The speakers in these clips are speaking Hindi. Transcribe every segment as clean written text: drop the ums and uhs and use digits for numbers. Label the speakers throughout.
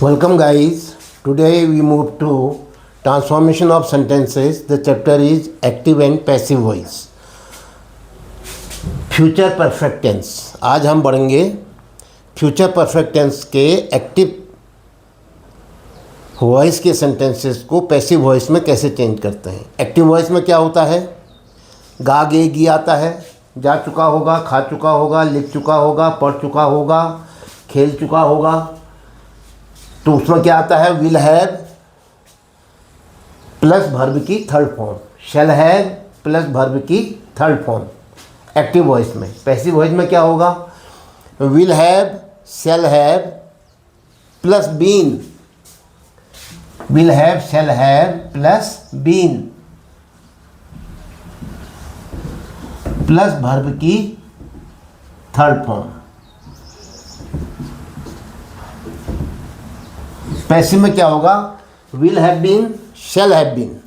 Speaker 1: Welcome guys. Today we move to transformation of sentences. The chapter is active and passive voice. Future perfect tense. आज हम पढ़ेंगे फ्यूचर परफेक्ट टेंस के एक्टिव वॉइस के सेंटेंसेस को पैसिव वॉइस में कैसे चेंज करते हैं. एक्टिव वॉइस में क्या होता है? गा गे गी आता है, जा चुका होगा, खा चुका होगा, लिख चुका होगा, पढ़ चुका होगा, खेल चुका होगा. तो उसमें क्या आता है? विल हैव प्लस वर्ब की third form, shall have plus verb की थर्ड फॉर्म एक्टिव वॉइस में. पैसिव वॉइस में क्या होगा? Will have, shall have plus been, will have, shall have plus been plus verb की थर्ड फॉर्म. पैसिव में क्या होगा? Will have been, shall have been,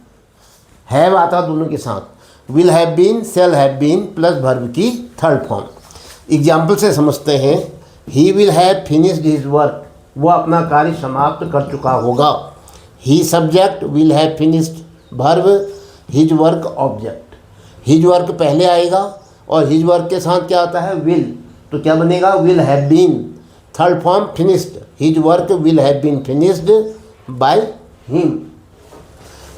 Speaker 1: have आता दोनों के साथ, will have been, shall have been plus verb की थर्ड फॉर्म. एग्जाम्पल से समझते हैं. He will have finished his work, वो अपना कार्य समाप्त कर चुका होगा. He subject, will have finished verb, his work object. His work पहले आएगा और हिज वर्क के साथ क्या आता है? विल. तो क्या बनेगा? Will have been, third form finished, his work will have been finished by him.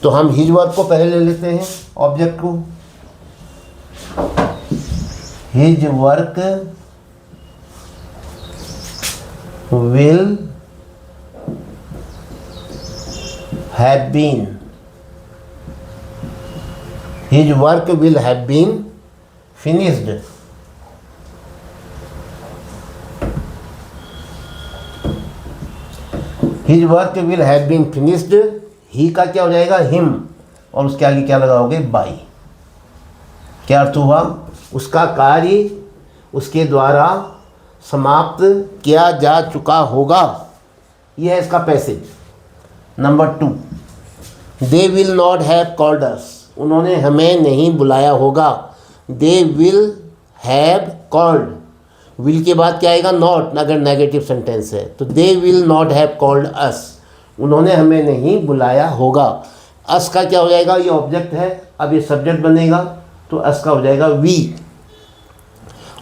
Speaker 1: तो हम हिज वर्क को पहले ले लेते हैं ऑब्जेक्ट को. His work will have been, his work will have been finished his work will have been finished. He का क्या हो जाएगा? हिम, और उसके आगे क्या लगाओगे? बाई. क्या अर्थ हुआ? उसका कार्य उसके द्वारा समाप्त किया जा चुका होगा. यह है इसका passage. Number 2, they will not have called us, उन्होंने हमें नहीं बुलाया होगा. They will have called, will के बाद क्या आएगा? नॉट, अगर नेगेटिव सेंटेंस है तो. They will not have called us, उन्होंने हमें नहीं बुलाया होगा. अस का क्या हो जाएगा? ये ऑब्जेक्ट है, अब ये सब्जेक्ट बनेगा तो अस का हो जाएगा वी.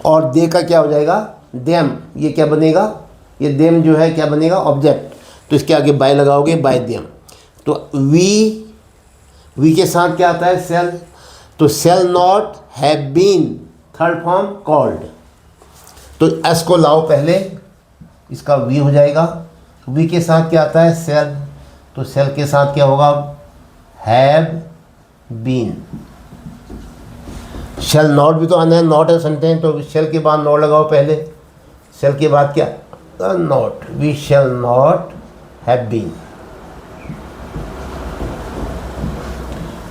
Speaker 1: और दे का क्या हो जाएगा? देम. ये क्या बनेगा? ये देम जो है क्या बनेगा? ऑब्जेक्ट. तो इसके आगे बाय लगाओगे, बाय देम. तो वी के साथ क्या आता है? सेल. तो shall not have been, third form called. तो एस को लाओ पहले, इसका वी हो जाएगा. वी के साथ क्या आता है? सेल. तो सेल के साथ क्या होगा? Have been. शेल नॉट भी तो आना है, नॉट है सेंटेंस, तो शेल के बाद नॉट लगाओ पहले. शेल के बाद क्या? Not. We shall not have been,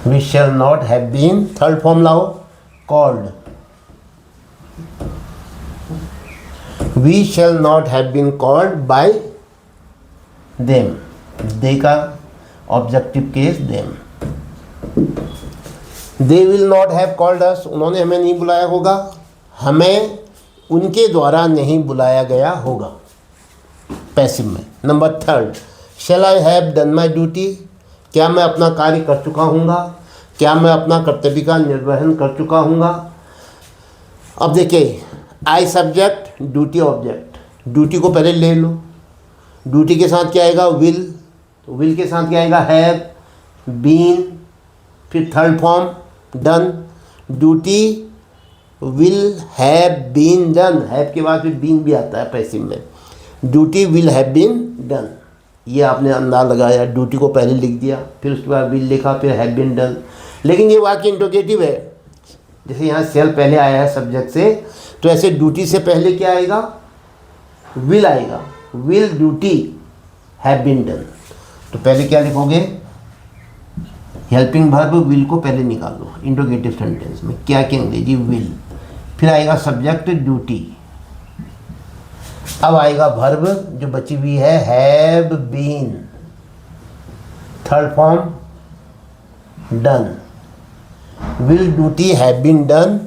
Speaker 1: we shall not have been. Third form लाओ, called. We shall not have been called by them. They का objective case them. They will not have called us, उन्होंने हमें नहीं बुलाया होगा. हमें उनके द्वारा नहीं बुलाया गया होगा पैसिव में. Number 3, shall I have done my duty, क्या मैं अपना कार्य कर चुका हूँगा, क्या मैं अपना कर्तव्य का निर्वहन कर चुका हूँगा. अब देखिए, I subject, duty object. Duty को पहले ले लो. ड्यूटी के साथ क्या आएगा? विल. तो विल के साथ क्या आएगा? हैव बीन, फिर third form done. Duty will have been done, have के बाद फिर बीन भी आता है पैसिव में. Duty will have been done, ये आपने अंदाज लगाया. ड्यूटी को पहले लिख दिया, फिर उसके बाद विल लिखा, फिर हैव बीन डन. लेकिन ये वाक्य इंट्रोगेटिव है. जैसे यहाँ सेल पहले आया है सब्जेक्ट से, तो ऐसे ड्यूटी से पहले क्या आएगा? विल आएगा. Will duty have been done. तो पहले क्या लिखोगे? हेल्पिंग वर्ब विल को पहले निकालो इंट्रोगेटिव सेंटेंस में. क्या की अंग्रेजी? विल. फिर आएगा सब्जेक्ट ड्यूटी. अब आएगा वर्ब जो बची हुई है, have been, third form done. Will duty have been done.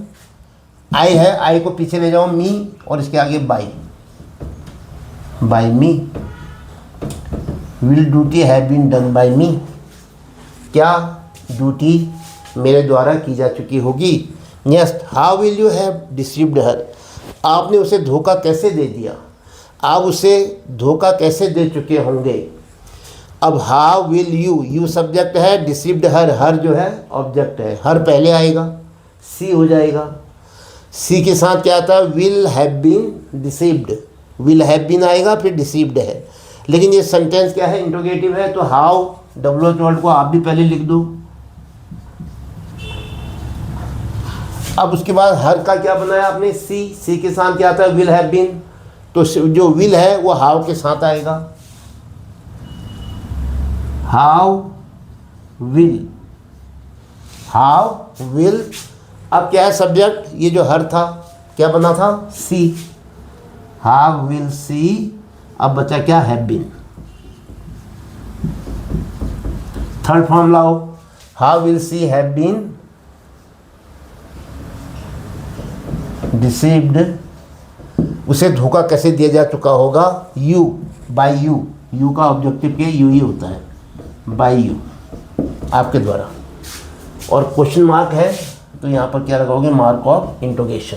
Speaker 1: I है, आई को पीछे ले जाओ, मी, और इसके आगे by, by me. Will duty have been done by me, क्या ड्यूटी मेरे द्वारा की जा चुकी होगी। Next, how will you have deceived her, आपने उसे धोखा कैसे दे दिया, आप उसे धोखा कैसे दे चुके होंगे। अब हाउ विल यू सब्जेक्ट है, डिसीव्ड हर जो है ऑब्जेक्ट है, हर पहले आएगा, सी हो जाएगा। सी के साथ क्या आता है, will have been deceived, will have been आएगा फिर डिसीव्ड है। लेकिन ये सेंटेंस क्या है, इंट्रोगेटिव है, तो हाउ WH वर्ड को आप भी पहले लिख दो। अब उसके बाद हर का क्या बनाया आपने, सी के साथ क्या आता है, विल हैव बीन, तो जो विल है वो हाउ के साथ आएगा, हाउ विल, हाउ विल। अब क्या है सब्जेक्ट, ये जो हर था क्या बना था, सी, हाउ विल सी। अब बचा क्या, हैव बीन। थर्ड फॉर्म लाओ, how will she have been deceived, उसे धोखा कैसे दिया जा चुका होगा, यू, बाय यू का ऑब्जेक्टिव के यू ही होता है, बाय यू, आपके द्वारा। और क्वेश्चन मार्क है तो यहाँ पर क्या लगाओगे, mark of interrogation.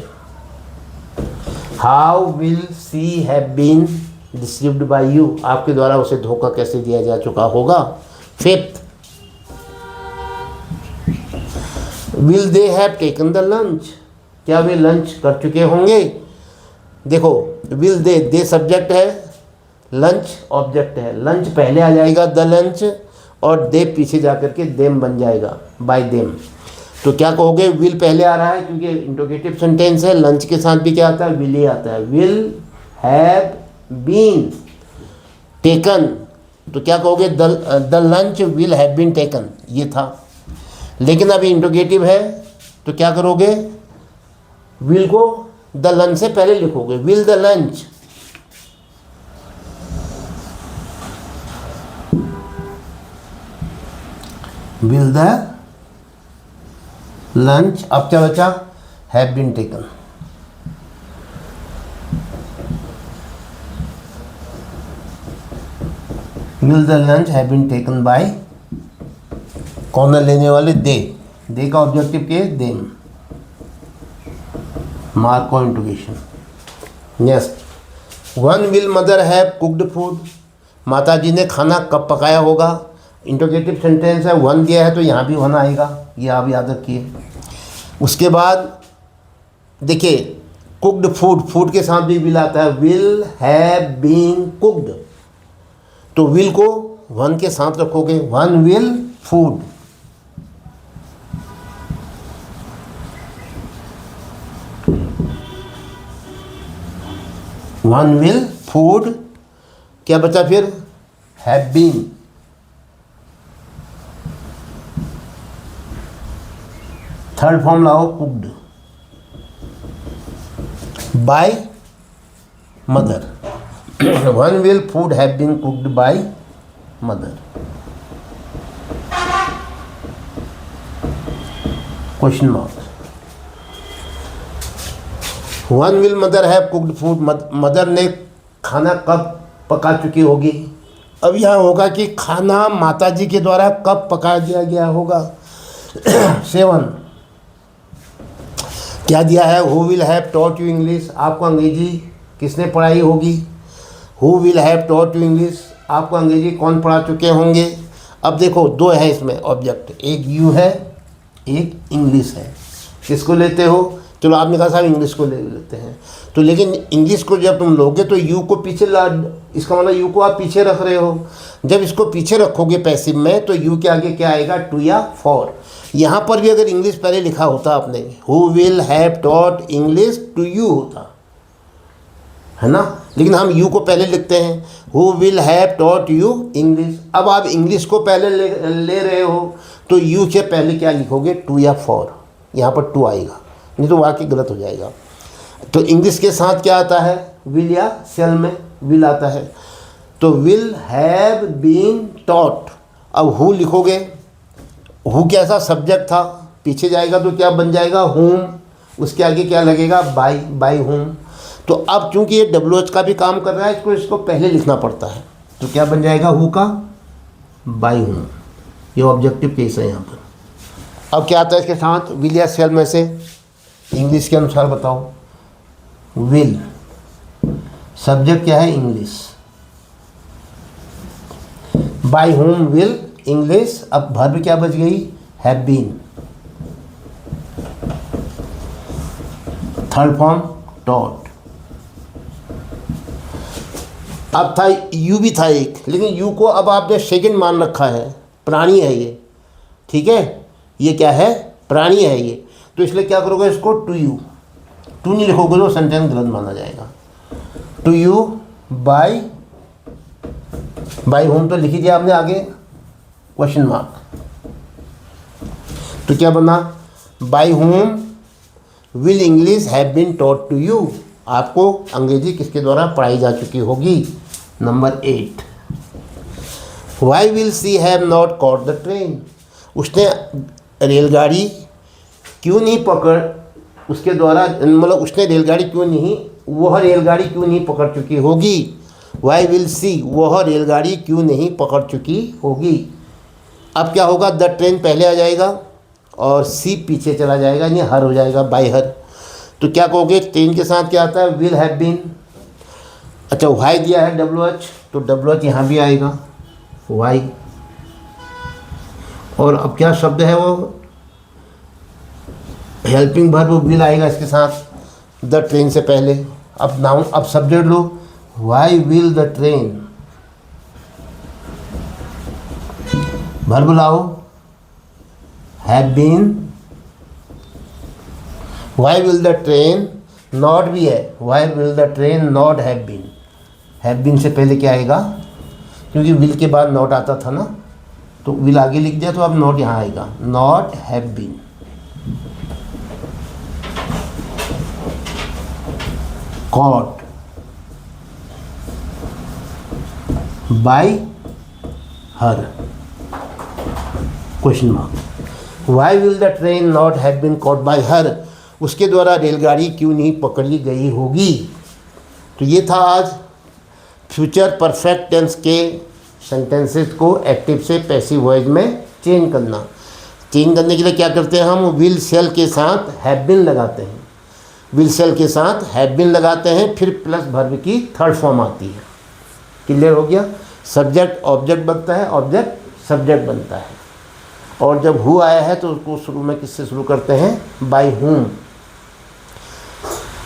Speaker 1: How will she have been deceived by you, आपके द्वारा उसे धोखा कैसे दिया जा चुका होगा। Fifth, will they have taken the lunch, क्या वे लंच कर चुके होंगे। देखो विल दे सब्जेक्ट है, लंच ऑब्जेक्ट है, लंच पहले आ जाएगा द लंच, और दे पीछे जाकर के देम बन जाएगा, बाय देम। तो क्या कहोगे, विल पहले आ रहा है क्योंकि इंट्रोगेटिव सेंटेंस है, लंच के साथ भी क्या आता है, विल ही आता है। विल हैव बीन टेकन, तो क्या कहोगे, the lunch will have been taken, ये था। लेकिन अभी इंट्रोगेटिव है तो क्या करोगे, विल को द लंच से पहले लिखोगे, will the lunch, will the lunch. अब क्या बचा, have been taken. Will the lunch have been taken by, कौन है लेने वाले, दे का ऑब्जेक्टिव के them, mark of interrogation. Next, one will mother have cooked food, माता जी ने खाना कब पकाया होगा। इंट्रोगेटिव सेंटेंस है, वन दिया है तो यहाँ भी वन आएगा, ये आप याद रखिए। उसके बाद देखिए कुक्ड फूड के साथ भी विल आता है, विल हैव बीन कुक्ड, तो विल को वन के साथ रखोगे, one will food. One will food, क्या बचा फिर, हैव बीन। थर्ड फॉर्म लाओ, cooked by mother, one will food have been cooked by mother. Question mark, one will mother have cooked food, mother ने खाना कब पका चुकी होगी। अब यहाँ होगा कि खाना माताजी के द्वारा कब पका दिया गया होगा। 7, क्या दिया है, who will have taught you English, आपको अंग्रेजी किसने पढ़ाई होगी। Who will have taught you English, आपको अंग्रेजी कौन पढ़ा चुके होंगे। अब देखो दो है इसमें ऑब्जेक्ट, एक यू है एक इंग्लिश है, किसको लेते हो, चलो आपने कहा साहब इंग्लिश को ले लेते हैं, तो लेकिन इंग्लिश को जब तुम लोगे तो यू को पीछे ला, इसका मतलब यू को आप पीछे रख रहे हो। जब इसको पीछे रखोगे पैसिव में तो यू के आगे क्या आएगा, टू या फॉर। यहाँ पर भी अगर इंग्लिश पहले लिखा होता आपने, who will have taught English to you होता है ना, लेकिन हम यू को पहले लिखते हैं, who will have taught you English. अब आप इंग्लिश को पहले ले रहे हो तो यू के पहले क्या लिखोगे, टू या फॉर, यहाँ पर टू आएगा, नहीं तो वाकई गलत हो जाएगा। तो इंग्लिश के साथ क्या आता है, विल या सेल में विल आता है, तो विल हैव बीन टॉट। अब हु लिखोगे, हु कैसा सब्जेक्ट था, पीछे जाएगा तो क्या बन जाएगा, होम, उसके आगे क्या लगेगा, बाय, बाय होम। तो अब चूंकि ये WH का भी काम कर रहा है, इसको पहले लिखना पड़ता है, तो क्या बन जाएगा हु का बाई हूँ। ये ऑब्जेक्टिव केस है यहाँ पर। अब क्या आता है इसके साथ विल या शेल में से, इंग्लिश के अनुसार बताओ। विल सब्जेक्ट क्या है English, by whom will English. अब वर्ब क्या बच गई have been, third form taught. अब था यू भी था एक, लेकिन यू को अब आपने सेकंड मान रखा है, प्राणी है ये, ठीक है, ये क्या है प्राणी है ये, तो इसलिए क्या करोगे इसको टू यू, टू नहीं लिखोगे तो सेंटेंस गलत माना जाएगा। टू यू बाय होम तो लिख ही दिया आपने आगे क्वेश्चन मार्क, तो क्या बना by whom will English have been taught to you. आपको अंग्रेजी किसके द्वारा पढ़ाई जा चुकी होगी। Number 8, why will she have not caught the train. उसने रेलगाड़ी क्यों नहीं पकड़, उसके द्वारा मतलब उसने रेलगाड़ी क्यों नहीं, वह रेलगाड़ी क्यों नहीं पकड़ चुकी होगी। वाई विल सी, वह रेलगाड़ी क्यों नहीं पकड़ चुकी होगी। अब क्या होगा, द ट्रेन पहले आ जाएगा और सी पीछे चला जाएगा, यानी हर हो जाएगा बाय हर। तो क्या कहोगे ट्रेन के साथ क्या आता है विल हैव बीन। अच्छा वाई दिया है WH, तो WH यहाँ भी आएगा वाई। और अब क्या शब्द है वो हेल्पिंग वर्ब विल आएगा इसके साथ द ट्रेन से पहले। अब नाउन, अब सब्जेक्ट लो, why will the train, verb लाओ have been, why will the train not भी है, why will the train not have been से पहले क्या आएगा, क्योंकि विल के बाद नॉट आता था ना, तो विल आगे लिख दिया तो अब नॉट यहाँ आएगा, not have been. Caught by her question mark. Why will the train not have been caught by her, उसके द्वारा रेलगाड़ी क्यों नहीं पकड़ी गई होगी। तो ये था आज फ्यूचर परफेक्ट टेंस के सेंटेंसेस को एक्टिव से पैसिव वॉइस में चेंज करना। चेंज करने के लिए क्या करते हैं हम, विल शेल के साथ हैव बीन लगाते हैं, विल शेल के साथ हैव बीन लगाते हैं, फिर प्लस वर्ब की थर्ड फॉर्म आती है। क्लियर हो गया। सब्जेक्ट ऑब्जेक्ट बनता है, ऑब्जेक्ट सब्जेक्ट बनता है। और जब हु आया है तो उसको शुरू में किससे शुरू करते हैं, बाय हुम।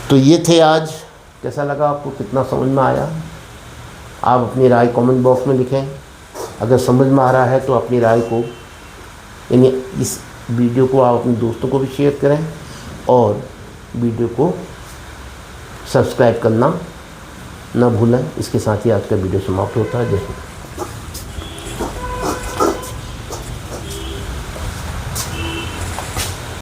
Speaker 1: तो ये थे आज, कैसा लगा आपको, कितना समझ में आया। आप अपनी राय कमेंट बॉक्स में लिखें। अगर समझ में आ रहा है तो अपनी राय को, यानी इस वीडियो को आप अपने दोस्तों को भी शेयर करें और वीडियो को सब्सक्राइब करना ना भूलें। इसके साथ ही आज का वीडियो समाप्त होता है। जय हिंद।